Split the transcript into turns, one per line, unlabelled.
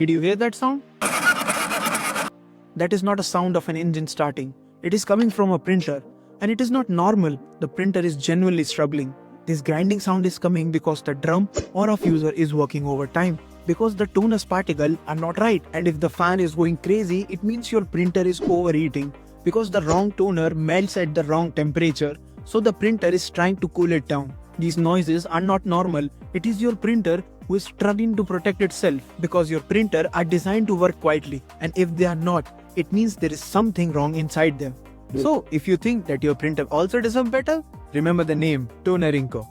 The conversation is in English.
Did you hear that sound? That is not a sound of an engine starting. It is coming from a printer. And it is not normal. The printer is genuinely struggling. This grinding sound is coming because the drum or a fuser is working overtime. Because the toner's particles are not right. And if the fan is going crazy, it means your printer is overheating. Because the wrong toner melts at the wrong temperature. So the printer is trying to cool it down. These noises are not normal. It is your printer who is struggling to protect itself, because your printer are designed to work quietly, and if they are not, it means there is something wrong inside them. So if you think that your printer also deserves better, remember the name Tonerinko.